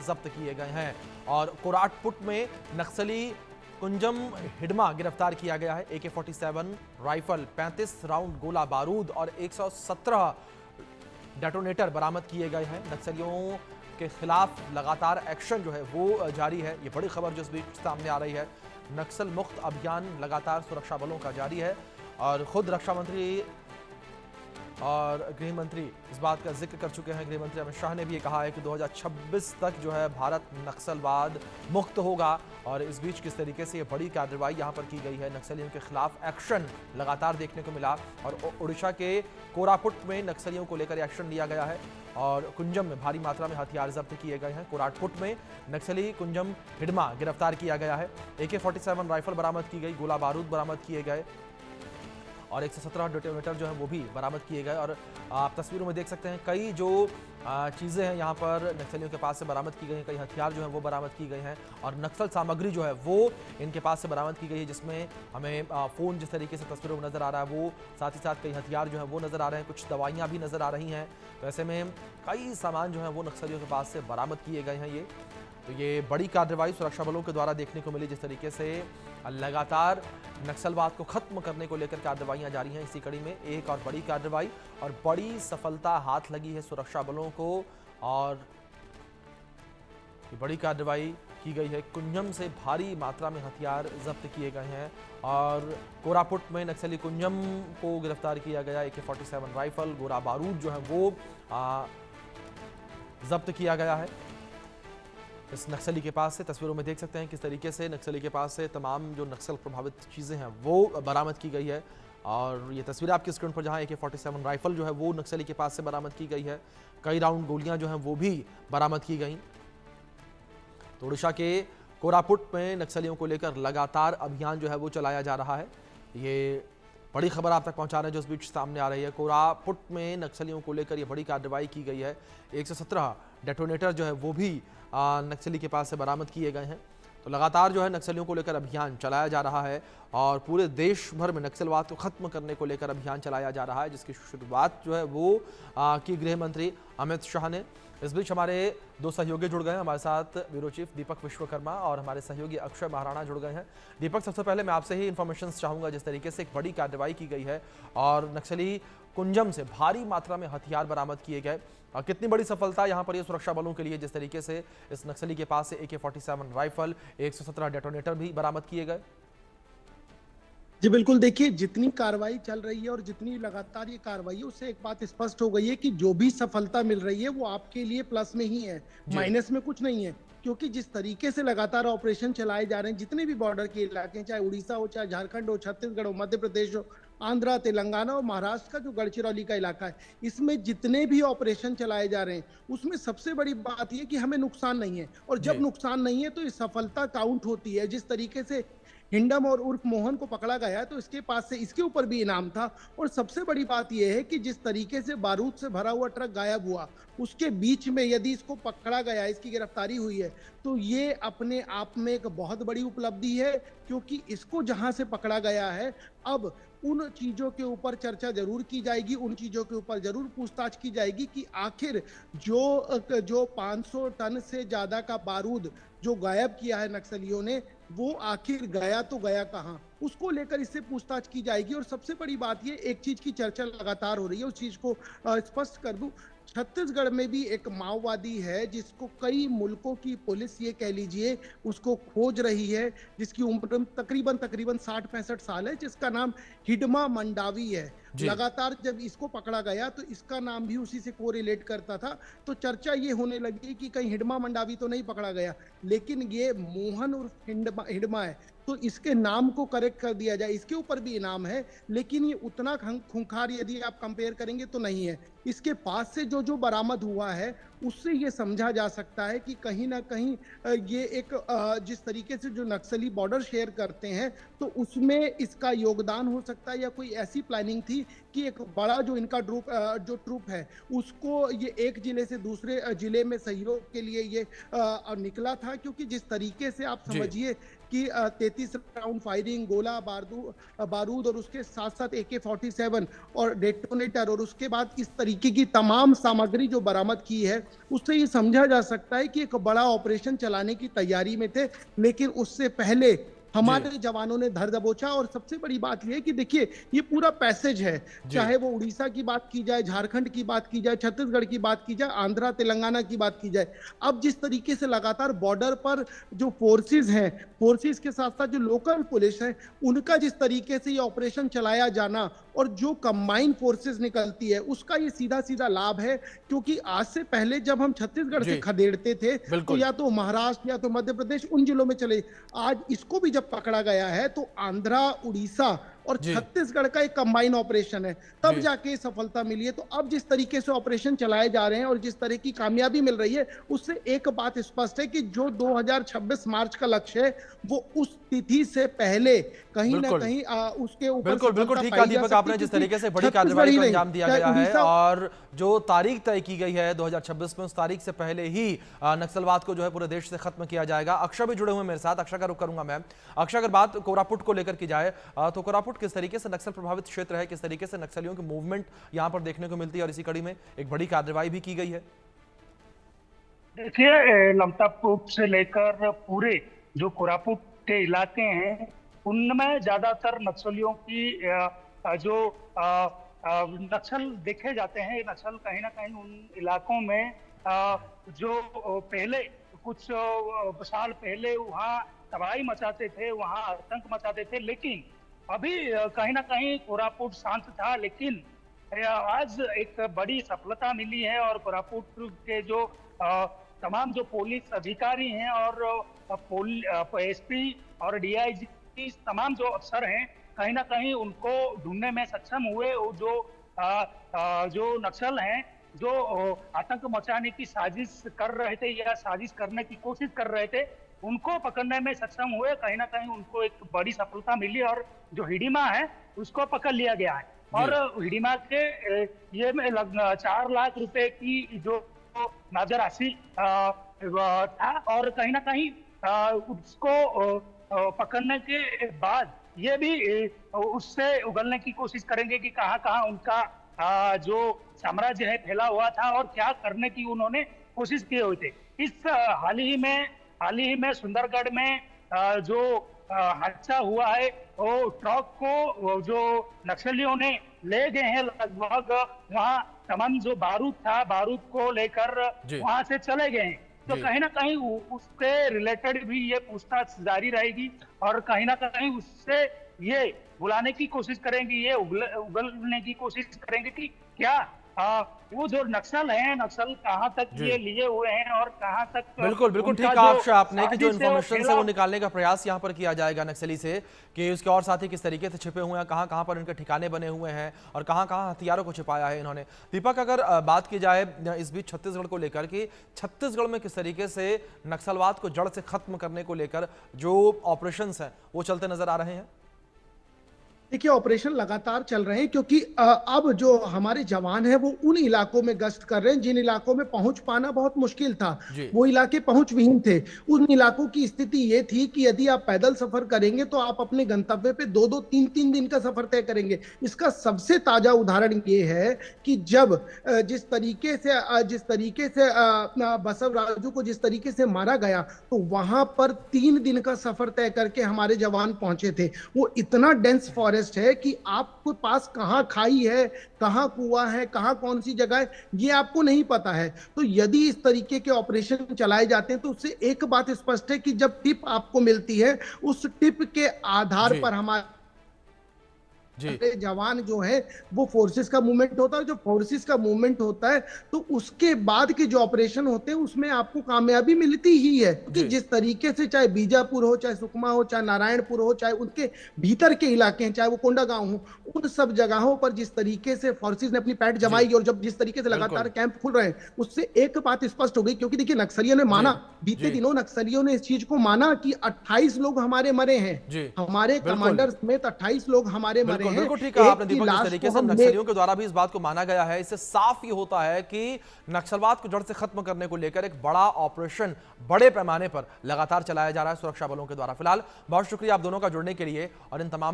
जब्त किए गए हैं। और कोराटपुट में नक्सली कुंजम हिडमा गिरफ्तार किया गया है। AK-47 राइफल, 35 राउंड गोला बारूद और 117 डेटोनेटर बरामद किए गए हैं। नक्सलियों के खिलाफ लगातार एक्शन जो है वो जारी है। ये बड़ी खबर जो इस बीच सामने आ रही है। नक्सल मुक्त अभियान लगातार सुरक्षा बलों का जारी है और खुद रक्षा मंत्री और गृह मंत्री इस बात का जिक्र कर चुके हैं। गृह मंत्री अमित शाह ने भी ये कहा है कि 2026 तक जो है भारत नक्सलवाद मुक्त होगा। और इस बीच किस तरीके से ये बड़ी कार्रवाई यहाँ पर की गई है, नक्सलियों के खिलाफ एक्शन लगातार देखने को मिला। और उड़ीसा के कोरापुट में नक्सलियों को लेकर एक्शन लिया गया है और कुंजम में भारी मात्रा में हथियार जब्त किए गए हैं। कोराटपुट में नक्सली कुंजम हिडमा गिरफ्तार किया गया है। AK-47 राइफल बरामद की गई, गोला बारूद बरामद किए गए और 117 डेटोनेटर जो है वो भी बरामद किए गए। और आप तस्वीरों में देख सकते हैं कई जो चीज़ें हैं यहाँ पर नक्सलियों के पास से बरामद की गई हैं। कई हथियार जो हैं वो बरामद की गई हैं और नक्सल सामग्री जो है वो इनके पास से बरामद की गई है, जिसमें हमें फ़ोन जिस तरीके से तस्वीरों में नज़र आ रहा है वो, साथ ही साथ कई हथियार जो हैं वो नज़र आ रहे हैं, कुछ दवाइयाँ भी नज़र आ रही हैं। तो ऐसे में कई सामान जो हैं वो नक्सलियों के पास से बरामद किए गए हैं। तो ये बड़ी कार्रवाई सुरक्षा बलों के द्वारा देखने को मिली, जिस तरीके से लगातार नक्सलवाद को खत्म करने को लेकर कार्रवाइयां जारी हैं। इसी कड़ी में एक और बड़ी कार्रवाई और बड़ी सफलता हाथ लगी है सुरक्षा बलों को और ये बड़ी कार्रवाई की गई है। कुंजम से भारी मात्रा में हथियार जब्त किए गए हैं और कोरापुट में नक्सली कुंजम को गिरफ्तार किया गया। AK-47 राइफल, गोला बारूद जो है वो जब्त किया गया है इस नक्सली के पास से। तस्वीरों में देख सकते हैं किस तरीके से नक्सली के पास से तमाम जो नक्सल प्रभावित चीज़ें हैं वो बरामद की गई है। और ये तस्वीर आपकी स्क्रीन पर जहां AK-47 राइफल जो है वो नक्सली के पास से बरामद की गई है। कई राउंड गोलियां जो हैं वो भी बरामद की गई। तो उड़ीसा के कोरापुट में नक्सलियों को लेकर लगातार अभियान जो है वो चलाया जा रहा है। ये बड़ी खबर आप तक पहुंचा रहे हैं जो इस बीच सामने आ रही है। कोरापुट में नक्सलियों को लेकर ये बड़ी कार्रवाई की गई है। 117 डेटोनेटर जो है वो भी नक्सली के पास से बरामद किए गए हैं। तो लगातार जो है नक्सलियों को लेकर अभियान चलाया जा रहा है और पूरे देश भर में नक्सलवाद को खत्म करने को लेकर अभियान चलाया जा रहा है, जिसकी शुरुआत जो है वो की गृह मंत्री अमित शाह ने। इस बीच हमारे दो सहयोगी जुड़ गए हैं, हमारे साथ ब्यूरो चीफ दीपक विश्वकर्मा और हमारे सहयोगी अक्षय महाराणा जुड़ गए हैं। दीपक, सबसे पहले मैं आपसे ही इन्फॉर्मेशन चाहूँगा, जिस तरीके से एक बड़ी कार्रवाई की गई है और नक्सली कुंजम से भारी मात्रा में हथियार बरामद किए गए, कितनी बड़ी सफलता यहाँ पर ये सुरक्षा बलों के लिए, जिस तरीके से इस नक्सली के पास से AK-47 राइफल, 117 डेटोनेटर भी बरामद किए गए? जी बिल्कुल, देखिए जितनी कार्रवाई चल रही है और जितनी लगातार ये कार्रवाई है उससे एक बात स्पष्ट हो गई है कि जो भी सफलता मिल रही है वो आपके लिए प्लस में ही है, माइनस में कुछ नहीं है। क्योंकि जिस तरीके से लगातार ऑपरेशन चलाए जा रहे हैं, जितने भी बॉर्डर के इलाके, चाहे उड़ीसा हो, चाहे झारखंड हो, छत्तीसगढ़ हो, मध्य प्रदेश हो, आंध्रा, तेलंगाना और महाराष्ट्र का जो गढ़चिरौली का इलाका है, इसमें जितने भी ऑपरेशन चलाए जा रहे हैं उसमें सबसे बड़ी बात यह कि हमें नुकसान नहीं है। और जब नुकसान नहीं है तो ये सफलता काउंट होती है। जिस तरीके से हिंडम और उर्फ मोहन को पकड़ा गया तो इसके पास से इसके ऊपर भी इनाम था। और सबसे बड़ी बात यह है कि जिस तरीके से बारूद से भरा हुआ ट्रक गायब हुआ, उसके बीच में यदि इसको पकड़ा गया, इसकी गिरफ्तारी हुई है, तो ये अपने आप में एक बहुत बड़ी उपलब्धि है। क्योंकि इसको जहां से पकड़ा गया है, अब उन चीजों के ऊपर चर्चा जरूर की जाएगी, उन चीजों के ऊपर जरूर पूछताछ की जाएगी कि आखिर जो 500 टन से ज्यादा का बारूद जो गायब किया है नक्सलियों ने, वो आखिर गया तो गया कहां, उसको लेकर इससे पूछताछ की जाएगी। और सबसे बड़ी बात ये, एक चीज की चर्चा लगातार हो रही है, उस चीज को स्पष्ट कर दूं, छत्तीसगढ़ में भी एक माओवादी है जिसको कई मुल्कों की पुलिस, ये कह लीजिए, उसको खोज रही है, जिसकी उम्र तकरीबन 60-65 साल है, जिसका नाम हिडमा मंडावी है। लगातार जब इसको पकड़ा गया तो इसका नाम भी उसी से कोरिलेट करता था। तो चर्चा ये होने लगी कि कहीं हिडमा मंडावी तो नहीं पकड़ा गया, लेकिन ये मोहन उर्फ हिडमा है, तो इसके नाम को करेक्ट कर दिया जाए। इसके ऊपर भी इनाम है, लेकिन ये उतना खूंखार यदि आप कंपेयर करेंगे तो नहीं है। इसके पास से जो बरामद हुआ है उससे ये समझा जा सकता है कि कहीं ना कहीं ये एक जिस तरीके से जो नक्सली बॉर्डर शेयर करते हैं तो उसमें इसका योगदान हो सकता है, या कोई ऐसी प्लानिंग थी कि एक बड़ा जो इनका ट्रूप है उसको ये एक जिले से दूसरे जिले में सहयोग के लिए ये निकला था। क्योंकि जिस तरीके से आप समझिए कि 33 राउंड फायरिंग, गोला बारूद और उसके साथ साथ AK-47 और डेटोनेटर, और उसके बाद इस तरीके की तमाम सामग्री जो बरामद की है उससे ये समझा जा सकता है कि एक बड़ा ऑपरेशन चलाने की तैयारी में थे, लेकिन उससे पहले हमारे जवानों ने धर दबोचा। और सबसे बड़ी बात यह है कि देखिए, ये पूरा पैसेज है, चाहे वो उड़ीसा की बात की जाए, झारखंड की बात की जाए, छत्तीसगढ़ की बात की जाए, आंध्रा तेलंगाना की बात की जाए। अब जिस तरीके से लगातार बॉर्डर पर जो फोर्सेस हैं, फोर्सेस के साथ साथ जो लोकल पुलिस है, उनका जिस तरीके से ये ऑपरेशन चलाया जाना और जो कंबाइंड फोर्सेस निकलती है, उसका ये सीधा सीधा लाभ है। क्योंकि आज से पहले जब हम छत्तीसगढ़ से खदेड़ते थे तो या तो महाराष्ट्र या तो मध्य प्रदेश उन जिलों में चले, आज इसको भी जब पकड़ा गया है तो आंध्रा, उड़ीसा और छत्तीसगढ़ का एक कंबाइन ऑपरेशन है, तब जाके सफलता मिली है। तो अब जिस तरीके से ऑपरेशन चलाए जा रहे हैं और जिस तरह की कामयाबी मिल रही है, उससे एक बात स्पष्ट है कि जो 2026 मार्च का लक्ष्य है, वो उस तिथि से पहले कहीं ना कहीं उसके ऊपर बिल्कुल ठीक है दीपक, आपने जिस तरीके से बड़ी कार्रवाई को अंजाम दिया गया है और जो तारीख तय की गई है 2026 में, उस तारीख से पहले ही नक्सलवाद को जो है पूरे देश से खत्म किया जाएगा। अक्षय भी जुड़े हुए मेरे साथ, अक्षय का रुख करूंगा मैं। अक्षय, अगर बात कोरापुट को लेकर की जाए तो कोरापुट किस तरीके से नक्सल प्रभावित क्षेत्र है, किस तरीके से नक्सलियों की मूवमेंट यहां पर देखने को मिलती है और इसी कड़ी में एक बड़ी कार्रवाई भी की गई है? देखिए, लमतापुर से लेकर पूरे जो कोरापुट के इलाके हैं, उनमें ज्यादातर नक्सलियों की जो नक्सल देखे जाते हैं। नक्सल कहीं ना कहीं उन इलाकों में जो पहले कुछ साल पहले वहाँ तबाही मचाते थे, वहाँ आतंक मचाते थे, लेकिन अभी कहीं ना कहीं कोरापुट शांत था। लेकिन आज एक बड़ी सफलता मिली है और कोरापुट के जो तमाम जो पुलिस अधिकारी हैं और एसपी और डीआईजी, तमाम जो अफसर हैं, कहीं ना कहीं उनको ढूंढने में सक्षम हुए। जो नक्सल हैं, जो आतंक मचाने की साजिश कर रहे थे या साजिश करने की कोशिश कर रहे थे, उनको पकड़ने में सक्षम हुए। कहीं ना कहीं उनको एक बड़ी सफलता मिली और जो हिडिमा है उसको पकड़ लिया गया है। और हिडिमा के ये में 4 लाख रुपए की जो नाज़र राशि था और कहीं ना कहीं उसको पकड़ने के बाद ये भी उससे उगलने की कोशिश करेंगे कि कहाँ कहाँ उनका जो साम्राज्य है फैला हुआ था और क्या करने की उन्होंने कोशिश किए हुए थे। इस हाल ही में सुंदरगढ़ में जो हादसा हुआ है, वो ट्रक को जो नक्सलियों ने ले गए हैं, लगभग वहाँ तमाम जो बारूद था, बारूद को लेकर वहां से चले गए हैं। तो कहीं ना कहीं उसके रिलेटेड भी ये पूछताछ जारी रहेगी और कहीं ना कहीं उससे ये बुलाने की कोशिश करेंगे, ये उगलने की कोशिश करेंगे कि क्या वो जो नक्सल है, नक्सल कहाँ तक ये लिए हुए हैं और कहाँ तक। बिल्कुल ठीक कहा अक्षय आपने कि जो इन्फॉर्मेशन है वो निकालने का प्रयास यहाँ पर किया जाएगा नक्सली से, कि उसके और साथी किस तरीके से छिपे हुए हैं, कहाँ कहाँ पर इनके ठिकाने बने हुए हैं और कहाँ कहाँ हथियारों को छिपाया है इन्होंने। दीपक, अगर बात की जाए इस बीच छत्तीसगढ़ को लेकर कि छत्तीसगढ़ में किस तरीके से नक्सलवाद को जड़ से खत्म करने को लेकर जो ऑपरेशन है वो चलते नजर आ रहे हैं? देखिए, ऑपरेशन लगातार चल रहे हैं क्योंकि अब जो हमारे जवान हैं वो उन इलाकों में गश्त कर रहे हैं जिन इलाकों में पहुंच पाना बहुत मुश्किल था। वो इलाके पहुंच विहीन थे। उन इलाकों की स्थिति ये थी कि यदि आप पैदल सफर करेंगे तो आप अपने गंतव्य पे 2-2, 3-3 दिन का सफर तय करेंगे। इसका सबसे ताजा उदाहरण ये है कि जब जिस तरीके से बसव राजू को जिस तरीके से मारा गया, तो वहां पर 3 दिन का सफर तय करके हमारे जवान पहुंचे थे। वो इतना डेंस फॉरेस्ट है कि आपके पास कहां खाई है, कहां कुआं है, कहां कौन सी जगह है, ये आपको नहीं पता है। तो यदि इस तरीके के ऑपरेशन चलाए जाते हैं तो उससे एक बात स्पष्ट है कि जब टिप आपको मिलती है, उस टिप के आधार पर हमारे जवान जो है वो फोर्सेस का मूवमेंट होता है। जो फोर्सेस का मूवमेंट होता है तो उसके बाद के जो ऑपरेशन होते हैं उसमें आपको कामयाबी मिलती ही है। क्योंकि जिस तरीके से चाहे बीजापुर हो, चाहे सुकमा हो, चाहे नारायणपुर हो, चाहे उनके भीतर के इलाके हैं, चाहे वो कोंडागांव हो, उन सब जगहों पर जिस तरीके से फोर्सेस ने अपनी पैठ जमाई और जब जिस तरीके से लगातार कैंप खुल रहे हैं, उससे एक बात स्पष्ट हो गई। क्योंकि देखिए, नक्सलियों ने माना, बीते दिनों नक्सलियों ने इस चीज को माना कि 28 लोग हमारे मरे हैं, हमारे कमांडर समेत 28 लोग हमारे मरे। बिल्कुल ठीक कहा आपने दीपक, जिस तरीके से नक्सलियों के द्वारा भी इस बात को माना गया है, इससे साफ ये होता है कि नक्सलवाद को जड़ से खत्म करने को लेकर एक बड़ा ऑपरेशन बड़े पैमाने पर लगातार चलाया जा रहा है सुरक्षा बलों के द्वारा। फिलहाल बहुत शुक्रिया आप दोनों का जुड़ने के लिए और इन तमाम